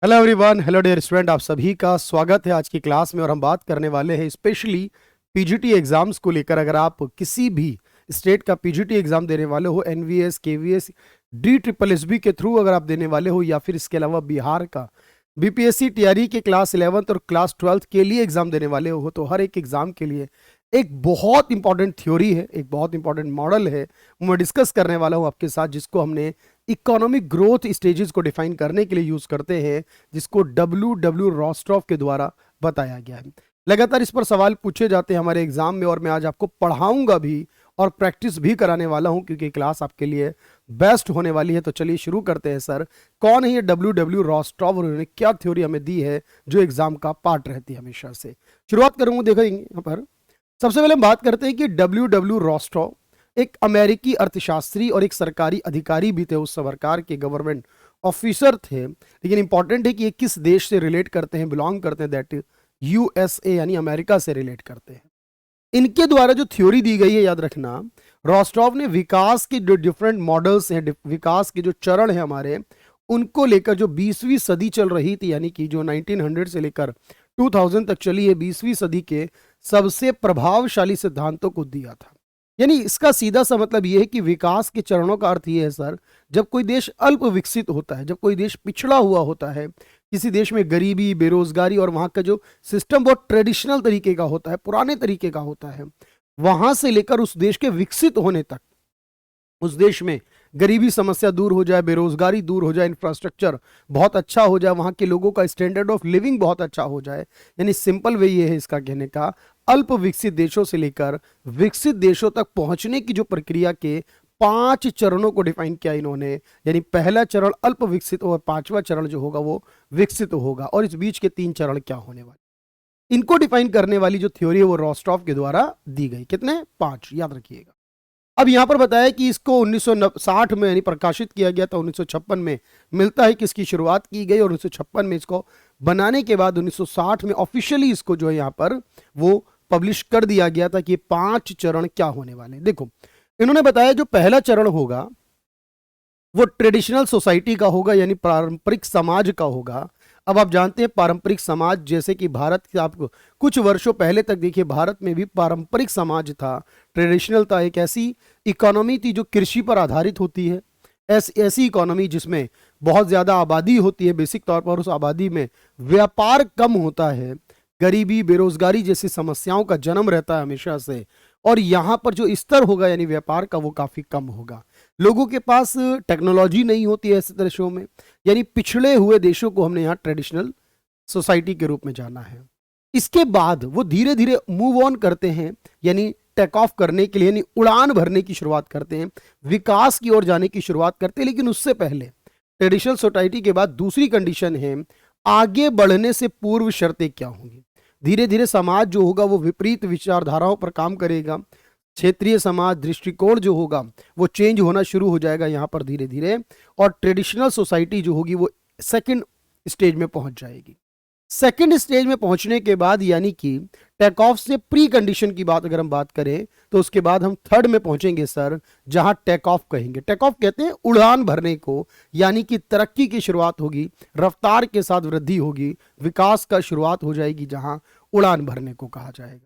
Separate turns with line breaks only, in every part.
Hello everyone, hello dear student, आप सभी का स्वागत है आज की क्लास में। और हम बात करने वाले हैं स्पेशली पीजीटी एग्जाम्स को लेकर। अगर आप किसी भी स्टेट का पीजीटी एग्जाम देने वाले हो, एनवीएस, केवीएस, DSSB के थ्रू अगर आप देने वाले हो, या फिर इसके अलावा बिहार का बीपीएससी टीआरई के क्लास 11th और क्लास 12th के लिए एग्जाम देने वाले हो, तो हर एक एग्जाम के लिए एक बहुत इंपॉर्टेंट थ्योरी है, एक बहुत इंपॉर्टेंट मॉडल है, मैं डिस्कस करने वाला हूं आपके साथ, जिसको हमने इकोनॉमिक ग्रोथ स्टेजेस को डिफाइन करने के लिए यूज करते हैं, जिसको डब्ल्यू रॉस्ट्रॉफ के द्वारा बताया गया है। लगातार इस पर सवाल पूछे जाते हैं हमारे एग्जाम में, और मैं आज आपको पढ़ाऊंगा भी और प्रैक्टिस भी कराने वाला हूं, क्योंकि क्लास आपके लिए बेस्ट होने वाली है। तो चलिए शुरू करते हैं। सर, कौन है ये डब्ल्यू रॉस्ट्रॉफ और उन्होंने क्या थ्योरी हमें दी है जो एग्जाम का पार्ट रहती है हमेशा से। शुरुआत करूंगा, देखेंगे यहाँ पर सबसे पहले हम बात करते हैं कि डब्ल्यू रॉस्ट्रॉफ एक अमेरिकी अर्थशास्त्री और एक सरकारी अधिकारी भी थे, उस सरकार के गवर्नमेंट ऑफिसर थे। लेकिन इंपॉर्टेंट है कि ये किस देश से रिलेट करते हैं, बिलोंग करते हैं, दैट यूएसए यानी अमेरिका से रिलेट करते हैं। इनके द्वारा जो थ्योरी दी गई है, याद रखना, रॉस्ट्रॉफ ने विकास के जो डिफरेंट मॉडल्स हैं, विकास के जो चरण हैं हमारे, उनको लेकर जो 20वीं सदी चल रही थी, यानी कि जो 1900 से लेकर 2000 तक चली है, 20वीं सदी के सबसे प्रभावशाली सिद्धांतों को दिया था। यानी इसका सीधा सा मतलब यह है कि विकास के चरणों का अर्थ यह है सर, जब कोई देश अल्प विकसित होता है, जब कोई देश पिछड़ा हुआ होता है, किसी देश में गरीबी, बेरोजगारी और वहां का जो सिस्टम बहुत ट्रेडिशनल तरीके का होता है, पुराने तरीके का होता है, वहां से लेकर उस देश के विकसित होने तक, उस देश में गरीबी समस्या दूर हो जाए, बेरोजगारी दूर हो जाए, इंफ्रास्ट्रक्चर बहुत अच्छा हो जाए, वहां के लोगों का स्टैंडर्ड ऑफ लिविंग बहुत अच्छा हो जाए। यानी सिंपल वे ये है इसका कहने का, अल्प विकसित देशों से लेकर विकसित देशों तक पहुंचने की जो प्रक्रिया के 5 चरणों को डिफाइन किया इन्होंने। यानी पहला चरण अल्प विकसित और 5वां चरण जो होगा वो विकसित होगा, और इस बीच के 3 चरण क्या होने वाले, इनको डिफाइन करने वाली जो थ्योरी है वो रॉस्ट्रॉफ के द्वारा दी गई। कितने? 5, याद रखिएगा। अब यहां पर बताया कि इसको 1960 में यानी प्रकाशित किया गया था, 1956 में मिलता है कि इसकी शुरुआत की गई, और 1956 में इसको बनाने के बाद 1960 में ऑफिशियली इसको जो है यहां पर वो पब्लिश कर दिया गया था कि 5 चरण क्या होने वाले। देखो, इन्होंने बताया जो पहला चरण होगा वो ट्रेडिशनल सोसाइटी का होगा, यानी पारंपरिक समाज का होगा। अब आप जानते हैं पारंपरिक समाज, जैसे कि भारत के, आपको कुछ वर्षों पहले तक देखिए भारत में भी पारंपरिक समाज था, ट्रेडिशनल था, एक ऐसी इकोनॉमी थी जो कृषि पर आधारित होती है, ऐसी इकोनॉमी जिसमें बहुत ज़्यादा आबादी होती है, बेसिक तौर पर उस आबादी में व्यापार कम होता है, गरीबी, बेरोजगारी जैसी समस्याओं का जन्म रहता है हमेशा से, और यहाँ पर जो स्तर होगा यानी व्यापार का वो काफ़ी कम होगा। लोगों के पास टेक्नोलॉजी नहीं होती है ऐसे देशों में, यानी पिछड़े हुए देशों को हमने यहाँ ट्रेडिशनल सोसाइटी के रूप में जाना है। इसके बाद वो धीरे धीरे मूव ऑन करते हैं, यानी टेक ऑफ करने के लिए, यानी उड़ान भरने की शुरुआत करते हैं, विकास की ओर जाने की शुरुआत करते हैं। लेकिन उससे पहले ट्रेडिशनल सोसाइटी के बाद दूसरी कंडीशन है, आगे बढ़ने से पूर्व शर्तें क्या होंगी। धीरे धीरे समाज जो होगा वो विपरीत विचारधाराओं पर काम करेगा, क्षेत्रीय समाज दृष्टिकोण जो होगा वो चेंज होना शुरू हो जाएगा यहाँ पर धीरे धीरे, और ट्रेडिशनल सोसाइटी जो होगी वो सेकंड स्टेज में पहुंच जाएगी। सेकंड स्टेज में पहुंचने के बाद, यानी कि टेक ऑफ से प्री कंडीशन की बात अगर हम बात करें, तो उसके बाद हम थर्ड में पहुंचेंगे सर, जहां टेक ऑफ कहेंगे। टेक ऑफ कहते हैं उड़ान भरने को, यानी कि तरक्की की शुरुआत होगी, रफ्तार के साथ वृद्धि होगी, विकास का शुरुआत हो जाएगी, जहां उड़ान भरने को कहा जाएगा।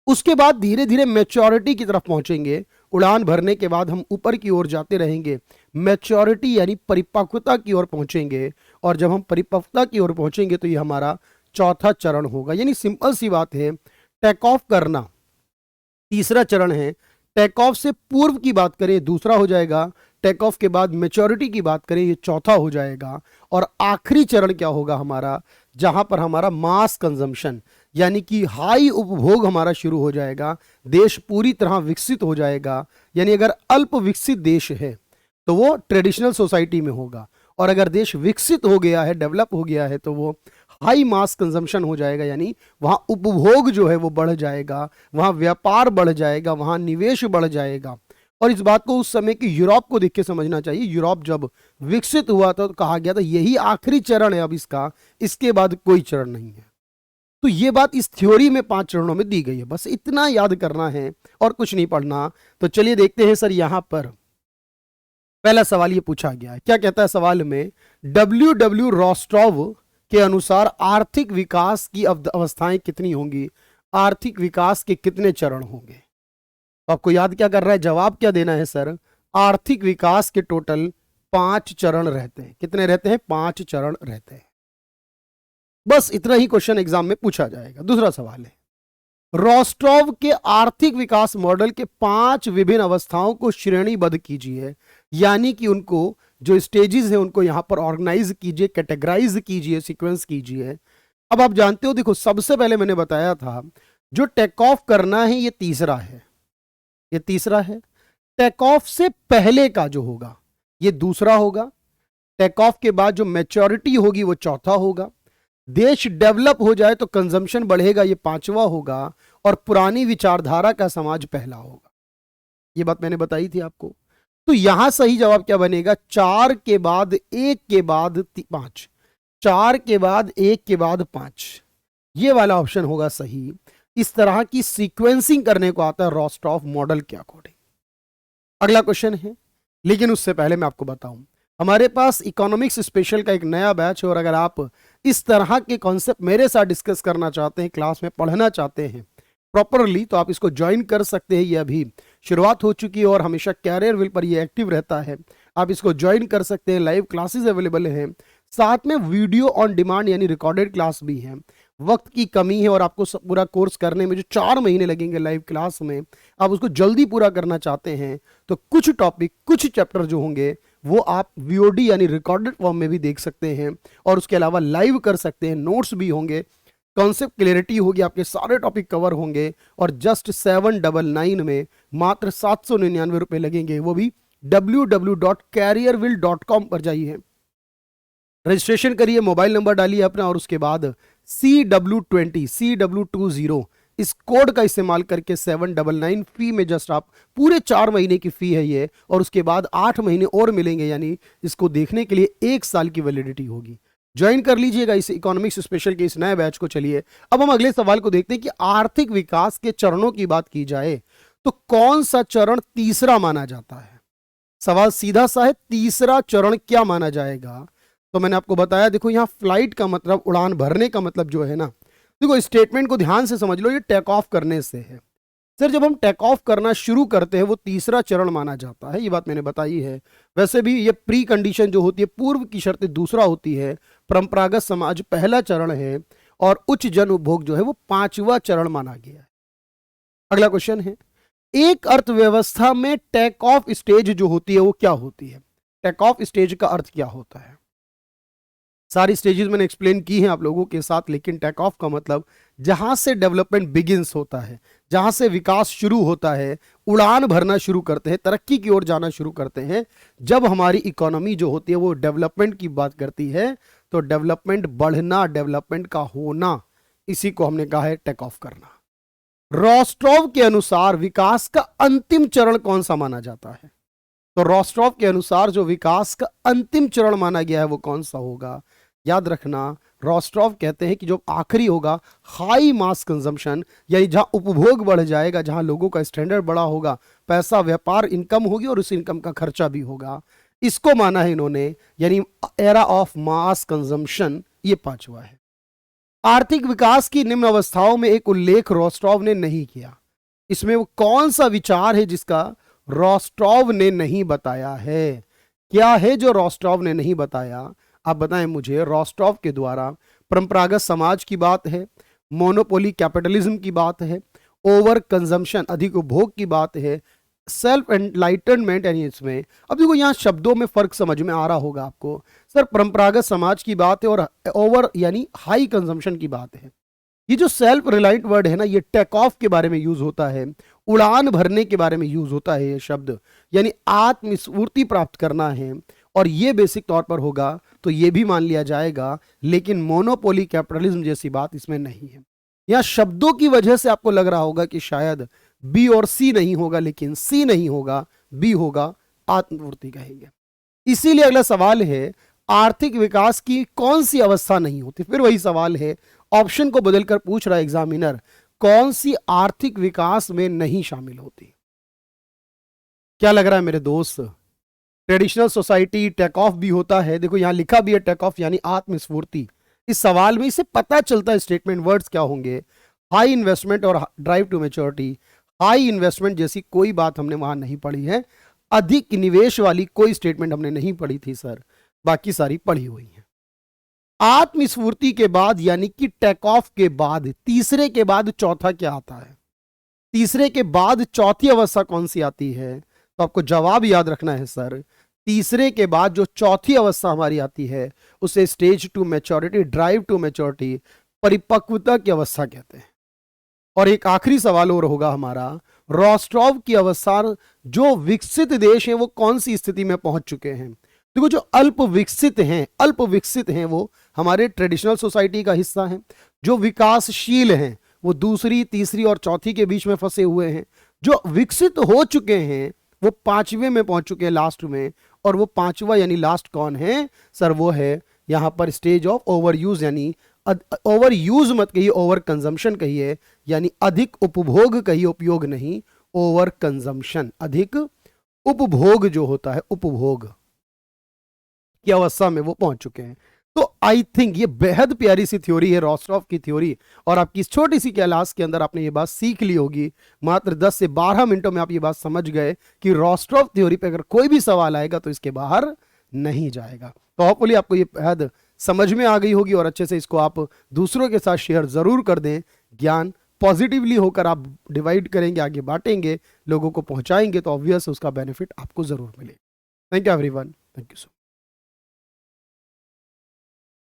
उसके बाद धीरे धीरे मैच्योरिटी की तरफ पहुंचेंगे। उड़ान भरने के बाद हम ऊपर की ओर जाते रहेंगे, मैच्योरिटी यानी परिपक्वता की ओर पहुंचेंगे, और जब हम परिपक्वता की ओर पहुंचेंगे तो ये हमारा चौथा चरण होगा। यानी सिंपल सी बात है, टेक ऑफ करना तीसरा चरण है, टेक ऑफ से पूर्व की बात करें दूसरा हो जाएगा, टेक ऑफ के बाद मैच्योरिटी की बात करें ये चौथा हो जाएगा, और आखिरी चरण क्या होगा हमारा, जहां पर हमारा मास कंजम्पशन यानी कि हाई उपभोग हमारा शुरू हो जाएगा, देश पूरी तरह विकसित हो जाएगा। यानी अगर अल्प विकसित देश है तो वो ट्रेडिशनल सोसाइटी में होगा, और अगर देश विकसित हो गया है, डेवलप हो गया है, तो वो हाई मास कंजम्पशन हो जाएगा, यानी वहाँ उपभोग जो है वो बढ़ जाएगा, वहाँ व्यापार बढ़ जाएगा, वहाँ निवेश बढ़ जाएगा। और इस बात को उस समय की यूरोप को देख के समझना चाहिए। यूरोप जब विकसित हुआ था तो कहा गया था यही आखिरी चरण है अब इसका, इसके बाद कोई चरण नहीं है। तो ये बात इस थ्योरी में 5 चरणों में दी गई है, बस इतना याद करना है और कुछ नहीं पढ़ना। तो चलिए देखते हैं सर, यहां पर पहला सवाल ये पूछा गया है, क्या कहता है सवाल में, डब्ल्यू रॉस्ट्रॉव के अनुसार आर्थिक विकास की अवस्थाएं कितनी होंगी, आर्थिक विकास के कितने चरण होंगे? तो आपको याद क्या कर रहा है, जवाब क्या देना है सर? आर्थिक विकास के टोटल 5 चरण रहते हैं। कितने रहते हैं? 5 चरण रहते हैं। बस इतना ही क्वेश्चन एग्जाम में पूछा जाएगा। दूसरा सवाल है, रोस्टोव के आर्थिक विकास मॉडल के 5 विभिन्न अवस्थाओं को श्रेणीबद्ध कीजिए, यानी कि उनको जो स्टेजेस हैं उनको यहां पर ऑर्गेनाइज कीजिए, कैटेगराइज कीजिए, सीक्वेंस कीजिए। अब आप जानते हो, देखो सबसे पहले मैंने बताया था जो टेक ऑफ करना है ये तीसरा है, ये तीसरा है। टेक ऑफ से पहले का जो होगा ये दूसरा होगा। टेक ऑफ के बाद जो मैच्योरिटी होगी वो चौथा होगा। देश डेवलप हो जाए तो कंजम्पशन बढ़ेगा, ये पांचवा होगा। और पुरानी विचारधारा का समाज पहला होगा। ये बात मैंने बताई थी आपको। तो यहां सही जवाब क्या बनेगा? 4 के बाद 1 के बाद 5, 4 के बाद 1 के बाद 5, ये वाला ऑप्शन होगा सही। इस तरह की सीक्वेंसिंग करने को आता है रोस्टोव मॉडल के अकॉर्डिंग। अगला क्वेश्चन है, लेकिन उससे पहले मैं आपको बताऊं, हमारे पास इकोनॉमिक्स स्पेशल का एक नया बैच है। और अगर आप इस तरह के कॉन्सेप्ट मेरे साथ डिस्कस करना चाहते हैं, क्लास में पढ़ना चाहते हैं प्रॉपरली, तो आप इसको ज्वाइन कर सकते हैं। ये अभी शुरुआत हो चुकी है और हमेशा कैरियर विल पर ये एक्टिव रहता है। आप इसको ज्वाइन कर सकते हैं। लाइव क्लासेस अवेलेबल हैं, साथ में वीडियो ऑन डिमांड यानी रिकॉर्डेड क्लास भी है। वक्त की कमी है और आपको पूरा कोर्स करने में जो 4 महीने लगेंगे लाइव क्लास में, आप उसको जल्दी पूरा करना चाहते हैं तो कुछ टॉपिक, कुछ चैप्टर जो होंगे वो आप वीओडी यानी रिकॉर्डेड फॉर्म में भी देख सकते हैं और उसके अलावा लाइव कर सकते हैं। नोट्स भी होंगे, कॉन्सेप्ट क्लियरिटी होगी, आपके सारे टॉपिक कवर होंगे। और जस्ट 799 में मात्र 799 रुपए लगेंगे, वो भी www.careerwill.com पर जाइए, रजिस्ट्रेशन करिए, मोबाइल नंबर डालिए अपना और उसके बाद CW20 इस कोड का इस्तेमाल करके 799 फी में जस्ट आप पूरे 4 महीने की फी है ये, और उसके बाद 8 महीने और मिलेंगे, यानी इसको देखने के लिए 1 साल की वैलिडिटी होगी। ज्वाइन कर लीजिएगा इस इकोनॉमिक्स स्पेशल के इस नए बैच को। चलिए अब हम अगले सवाल को देखते हैं कि आर्थिक विकास के चरणों की बात की जाए तो कौन सा चरण तीसरा माना जाता है? सवाल सीधा सा है, तीसरा चरण क्या माना जाएगा? तो मैंने आपको बताया, देखो यहां फ्लाइट का मतलब, उड़ान भरने का मतलब जो है ना, देखो स्टेटमेंट को ध्यान से समझ लो, ये टेक ऑफ करने से है। सर जब हम टेक ऑफ करना शुरू करते हैं वो तीसरा चरण माना जाता है, ये बात मैंने बताई है। वैसे भी ये प्री कंडीशन जो होती है, पूर्व की शर्तें दूसरा होती है, परंपरागत समाज पहला चरण है और उच्च जन उपभोग जो है वो 5वां चरण माना गया है। अगला क्वेश्चन है, एक अर्थव्यवस्था में टेक ऑफ स्टेज जो होती है वो क्या होती है? टेक ऑफ स्टेज का अर्थ क्या होता है? सारी स्टेजेस मैंने एक्सप्लेन की हैं आप लोगों के साथ, लेकिन टेक ऑफ का मतलब जहां से डेवलपमेंट बिगिंस होता है, जहां से विकास शुरू होता है, उड़ान भरना शुरू करते हैं, तरक्की की ओर जाना शुरू करते हैं। जब हमारी इकोनॉमी जो होती है वो डेवलपमेंट की बात करती है, तो डेवलपमेंट बढ़ना, डेवलपमेंट का होना, इसी को हमने कहा है टेक ऑफ करना। रोस्टोव के अनुसार विकास का अंतिम चरण कौन सा माना जाता है? तो रोस्टोव के अनुसार जो विकास का अंतिम चरण माना गया है वो कौन सा होगा? याद रखना, रोस्टोव कहते हैं कि जो आखिरी होगा हाई मास कंजम्पशन, यानी जहां उपभोग बढ़ जाएगा, जहां लोगों का स्टैंडर्ड बड़ा होगा, पैसा, व्यापार, इनकम होगी और उस इनकम का खर्चा भी होगा, इसको माना है इन्होंने, यानी एरा ऑफ मास कंजम्पशन, ये 5वां है। आर्थिक विकास की निम्न अवस्थाओं में एक उल्लेख रोस्टोव ने नहीं किया। इसमें वो कौन सा विचार है जिसका रोस्टोव ने नहीं बताया है? क्या है जो रोस्टोव ने नहीं बताया? आप बताएं मुझे। रोस्टोव के द्वारा परंपरागत समाज की बात है, मोनोपोली कैपिटलिज्म की बात है, ओवर कंजम्पशन अधिक उपभोग की बात है, सेल्फ एनलाइटनमेंट, यानी इसमें अब देखो यहाँ शब्दों में फर्क समझ में आ रहा होगा आपको। सर परंपरागत समाज की बात है और ओवर यानी हाई कंजम्पशन की बात है। ये जो सेल्फ रिलायंट वर्ड है ना, ये टेक ऑफ के बारे में यूज होता है, उड़ान भरने के बारे में यूज होता है ये शब्द, यानी आत्मस्फूर्ति प्राप्त करना है, और ये बेसिक तौर पर होगा तो ये भी मान लिया जाएगा। लेकिन मोनोपोली कैपिटलिज्म जैसी बात इसमें नहीं है। यहां शब्दों की वजह से आपको लग रहा होगा कि शायद बी और सी नहीं होगा, लेकिन सी नहीं होगा, बी होगा, आत्मपूर्ति कहेंगे। इसीलिए अगला सवाल है, आर्थिक विकास की कौन सी अवस्था नहीं होती? फिर वही सवाल है, ऑप्शन को बदलकर पूछ रहा है एग्जामिनर, कौन सी आर्थिक विकास में नहीं शामिल होती? क्या लग रहा है मेरे दोस्त? ट्रेडिशनल सोसाइटी टेक ऑफ भी होता है, देखो यहां लिखा भी है टेक ऑफ यानी आत्मस्फूर्ति, इस सवाल में इससे पता चलता है स्टेटमेंट वर्ड्स क्या होंगे। हाई इन्वेस्टमेंट और drive to maturity, high investment जैसी कोई बात हमने वहां नहीं पढ़ी है, अधिक निवेश वाली कोई स्टेटमेंट हमने नहीं पढ़ी थी सर, बाकी सारी पढ़ी हुई है। आत्मस्फूर्ति के बाद यानी कि टेक ऑफ के बाद, तीसरे के बाद चौथा क्या आता है, तीसरे के बाद चौथी अवस्था कौन सी आती है, तो आपको जवाब याद रखना है सर, तीसरे के बाद जो चौथी अवस्था हमारी आती है उसे stage to maturity, drive to maturity, परिपक्वता की अवस्था कहते हैं। और एक आखिरी सवाल और होगा हमारा, रोस्टॉव की अवस्था, जो विकसित देश हैं वो कौन सी स्थिति में पहुंच चुके हैं। देखो जो अल्प विकसित हैं वो हमारे ट्रेडिशनल सोसाइटी का हिस्सा हैं। जो विकासशील हैं वो दूसरी, तीसरी और चौथी के बीच में फंसे हुए हैं। जो विकसित हो चुके हैं वो पांचवें में पहुंच चुके हैं, लास्ट में। और वो पांचवा यानी लास्ट कौन है सर, वो है यहां पर स्टेज ऑफ ओवर यूज, यानी ओवर यूज मत कहिए, ओवर कंजम्पशन कहिए, यानी अधिक उपभोग कहिए, उपयोग नहीं, ओवर कंजम्पशन, अधिक उपभोग जो होता है, उपभोग की अवस्था में वो पहुंच चुके हैं। तो आई थिंक ये बेहद प्यारी सी थ्योरी है रोस्टॉव की थ्योरी, और आपकी इस छोटी सी क्लास के अंदर आपने ये बात सीख ली होगी। मात्र 10 से 12 मिनटों में आप ये बात समझ गए कि रोस्टॉव थ्योरी पे अगर कोई भी सवाल आएगा तो इसके बाहर नहीं जाएगा। तो होपफुली आपको ये बेहद समझ में आ गई होगी और अच्छे से इसको आप दूसरों के साथ शेयर जरूर कर दें। ज्ञान पॉजिटिवली होकर आप डिवाइड करेंगे, आगे बांटेंगे, लोगों को पहुंचाएंगे, तो ऑब्वियस उसका बेनिफिट आपको जरूर मिलेगा। Thank you everyone, thank you so much.